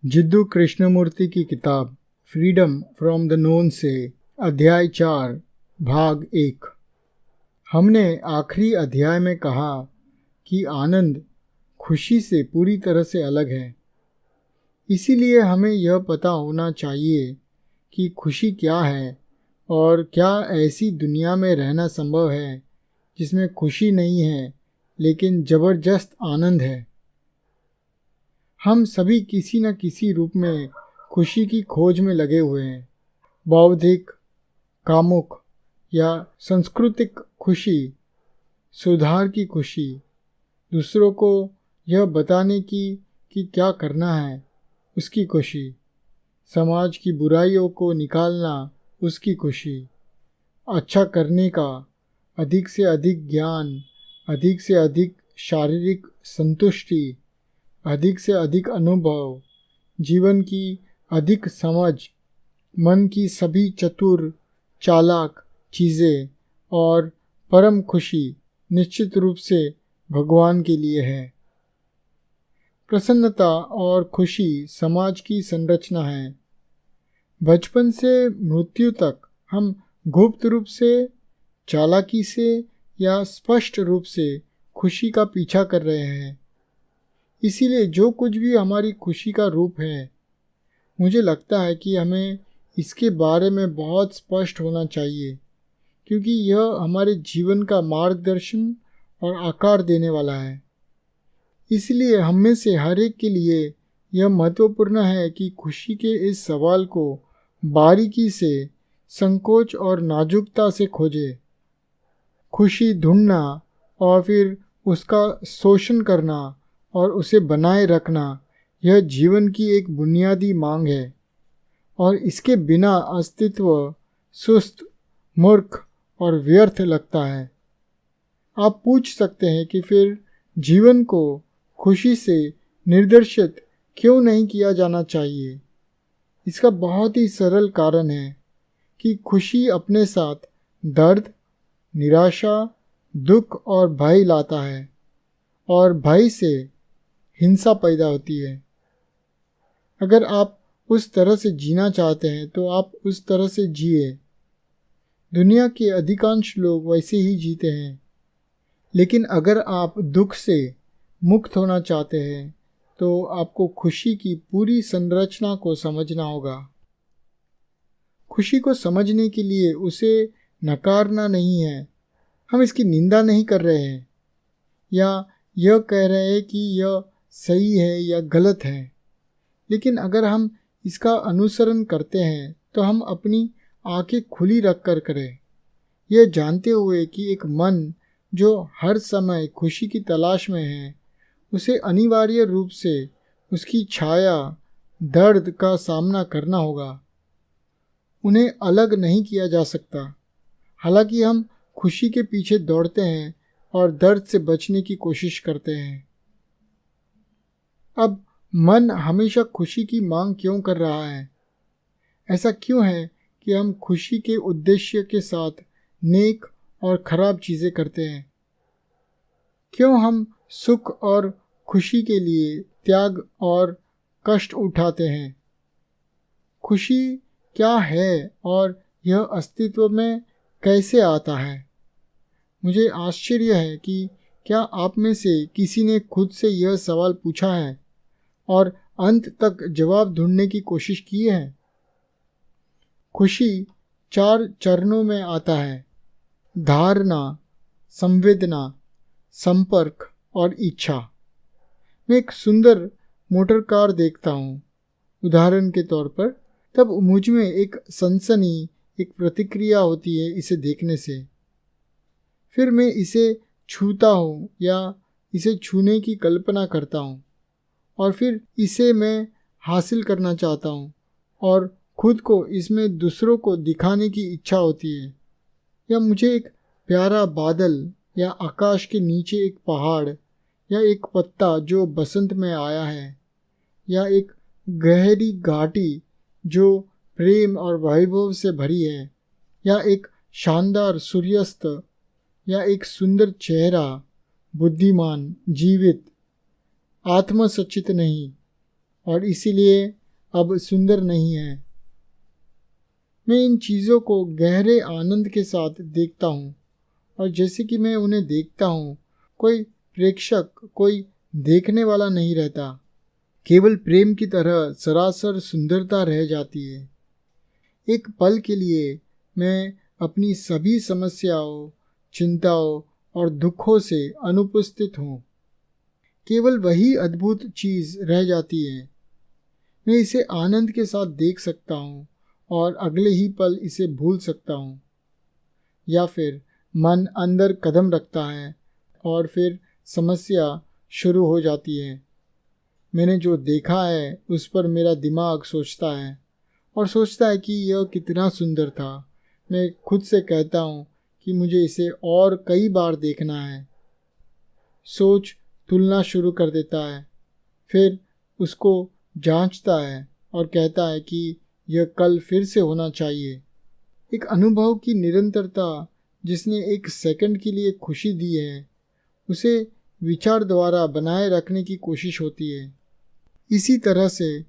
जिद्दू कृष्णमूर्ति की किताब freedom from the known से अध्याय 4 भाग 1। हमने आखिरी अध्याय में कहा कि आनंद खुशी से पूरी तरह से अलग है। इसीलिए हमें यह पता होना चाहिए कि खुशी क्या है और क्या ऐसी दुनिया में रहना संभव है जिसमें खुशी नहीं है लेकिन ज़बरदस्त आनंद है। हम सभी किसी न किसी रूप में खुशी की खोज में लगे हुए हैं। बौद्धिक, कामुक या सांस्कृतिक खुशी, सुधार की खुशी, दूसरों को यह बताने की कि क्या करना है उसकी खुशी, समाज की बुराइयों को निकालना उसकी खुशी, अच्छा करने का, अधिक से अधिक ज्ञान, अधिक से अधिक शारीरिक संतुष्टि, अधिक से अधिक अनुभव, जीवन की अधिक समझ, मन की सभी चतुर चालाक चीज़ें और परम खुशी निश्चित रूप से भगवान के लिए है। प्रसन्नता और खुशी समाज की संरचना है। बचपन से मृत्यु तक हम गुप्त रूप से, चालाकी से या स्पष्ट रूप से खुशी का पीछा कर रहे हैं। इसीलिए जो कुछ भी हमारी खुशी का रूप है, मुझे लगता है कि हमें इसके बारे में बहुत स्पष्ट होना चाहिए, क्योंकि यह हमारे जीवन का मार्गदर्शन और आकार देने वाला है। इसलिए हम में से हर एक के लिए यह महत्वपूर्ण है कि खुशी के इस सवाल को बारीकी से, संकोच और नाजुकता से खोजे। खुशी ढूंढना और फिर उसका शोषण करना और उसे बनाए रखना, यह जीवन की एक बुनियादी मांग है और इसके बिना अस्तित्व सुस्त, मूर्ख और व्यर्थ लगता है। आप पूछ सकते हैं कि फिर जीवन को खुशी से निर्देशित क्यों नहीं किया जाना चाहिए। इसका बहुत ही सरल कारण है कि खुशी अपने साथ दर्द, निराशा, दुख और भय लाता है और भय से हिंसा पैदा होती है। अगर आप उस तरह से जीना चाहते हैं तो आप उस तरह से जिए। दुनिया के अधिकांश लोग वैसे ही जीते हैं। लेकिन अगर आप दुख से मुक्त होना चाहते हैं तो आपको खुशी की पूरी संरचना को समझना होगा। खुशी को समझने के लिए उसे नकारना नहीं है। हम इसकी निंदा नहीं कर रहे हैं या यह कह रहे हैं कि यह सही है या गलत है। लेकिन अगर हम इसका अनुसरण करते हैं तो हम अपनी आंखें खुली रख कर करें, यह जानते हुए कि एक मन जो हर समय खुशी की तलाश में है, उसे अनिवार्य रूप से उसकी छाया, दर्द का सामना करना होगा। उन्हें अलग नहीं किया जा सकता। हालांकि हम खुशी के पीछे दौड़ते हैं और दर्द से बचने की कोशिश करते हैं। अब मन हमेशा खुशी की मांग क्यों कर रहा है? ऐसा क्यों है कि हम खुशी के उद्देश्य के साथ नेक और खराब चीज़ें करते हैं? क्यों हम सुख और खुशी के लिए त्याग और कष्ट उठाते हैं? खुशी क्या है और यह अस्तित्व में कैसे आता है? मुझे आश्चर्य है कि क्या आप में से किसी ने खुद से यह सवाल पूछा है और अंत तक जवाब ढूंढने की कोशिश की है। खुशी 4 चरणों में आता है: धारणा, संवेदना, संपर्क और इच्छा। मैं एक सुंदर मोटर कार देखता हूँ, उदाहरण के तौर पर, तब मुझ में एक सनसनी, एक प्रतिक्रिया होती है इसे देखने से। फिर मैं इसे छूता हूँ या इसे छूने की कल्पना करता हूँ और फिर इसे मैं हासिल करना चाहता हूँ और खुद को इसमें दूसरों को दिखाने की इच्छा होती है। या मुझे एक प्यारा बादल या आकाश के नीचे एक पहाड़ या एक पत्ता जो बसंत में आया है या एक गहरी घाटी जो प्रेम और वैभव से भरी है या एक शानदार सूर्यास्त या एक सुंदर चेहरा, बुद्धिमान, जीवित, आत्मसचित नहीं और इसीलिए अब सुंदर नहीं है। मैं इन चीज़ों को गहरे आनंद के साथ देखता हूँ और जैसे कि मैं उन्हें देखता हूँ, कोई प्रेक्षक, कोई देखने वाला नहीं रहता। केवल प्रेम की तरह सरासर सुंदरता रह जाती है। एक पल के लिए मैं अपनी सभी समस्याओं, चिंताओं और दुखों से अनुपस्थित हूँ। केवल वही अद्भुत चीज़ रह जाती है। मैं इसे आनंद के साथ देख सकता हूँ और अगले ही पल इसे भूल सकता हूँ। या फिर मन अंदर कदम रखता है और फिर समस्या शुरू हो जाती है। मैंने जो देखा है उस पर मेरा दिमाग सोचता है और सोचता है कि यह कितना सुंदर था। मैं खुद से कहता हूँ कि मुझे इसे और कई बार देखना है। सोच तुलना शुरू कर देता है, फिर उसको जांचता है और कहता है कि यह कल फिर से होना चाहिए। एक अनुभव की निरंतरता जिसने एक सेकंड के लिए खुशी दी है, उसे विचार द्वारा बनाए रखने की कोशिश होती है। इसी तरह से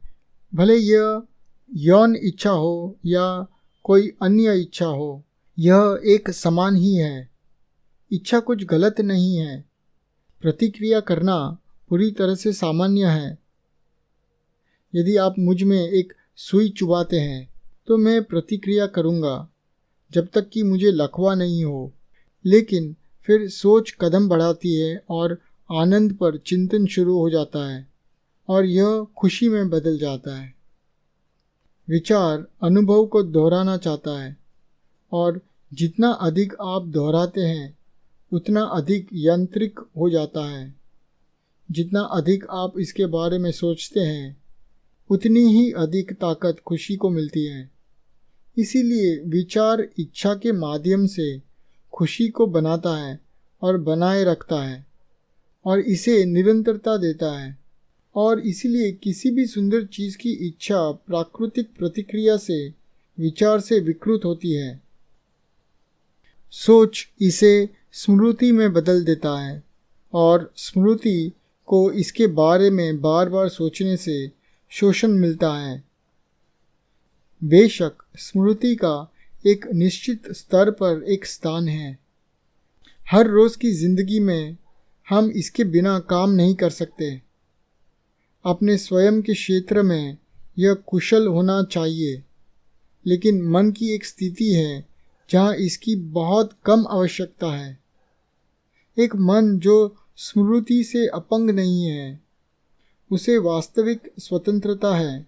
भले यह यौन इच्छा हो या कोई अन्य इच्छा हो, यह एक समान ही है। इच्छा कुछ गलत नहीं है। प्रतिक्रिया करना पूरी तरह से सामान्य है। यदि आप मुझ में एक सुई चुभाते हैं तो मैं प्रतिक्रिया करूँगा जब तक कि मुझे लकवा नहीं हो। लेकिन फिर सोच कदम बढ़ाती है और आनंद पर चिंतन शुरू हो जाता है और यह खुशी में बदल जाता है। विचार अनुभव को दोहराना चाहता है और जितना अधिक आप दोहराते हैं उतना अधिक यांत्रिक हो जाता है। जितना अधिक आप इसके बारे में सोचते हैं उतनी ही अधिक ताकत खुशी को मिलती है। इसीलिए विचार इच्छा के माध्यम से खुशी को बनाता है और बनाए रखता है और इसे निरंतरता देता है। और इसीलिए किसी भी सुंदर चीज़ की इच्छा प्राकृतिक प्रतिक्रिया से, विचार से विकृत होती है। सोच इसे स्मृति में बदल देता है और स्मृति को इसके बारे में बार बार सोचने से शोषण मिलता है। बेशक स्मृति का एक निश्चित स्तर पर एक स्थान है। हर रोज़ की जिंदगी में हम इसके बिना काम नहीं कर सकते। अपने स्वयं के क्षेत्र में यह कुशल होना चाहिए, लेकिन मन की एक स्थिति है जहाँ इसकी बहुत कम आवश्यकता है। एक मन जो स्मृति से अपंग नहीं है, उसे वास्तविक स्वतंत्रता है।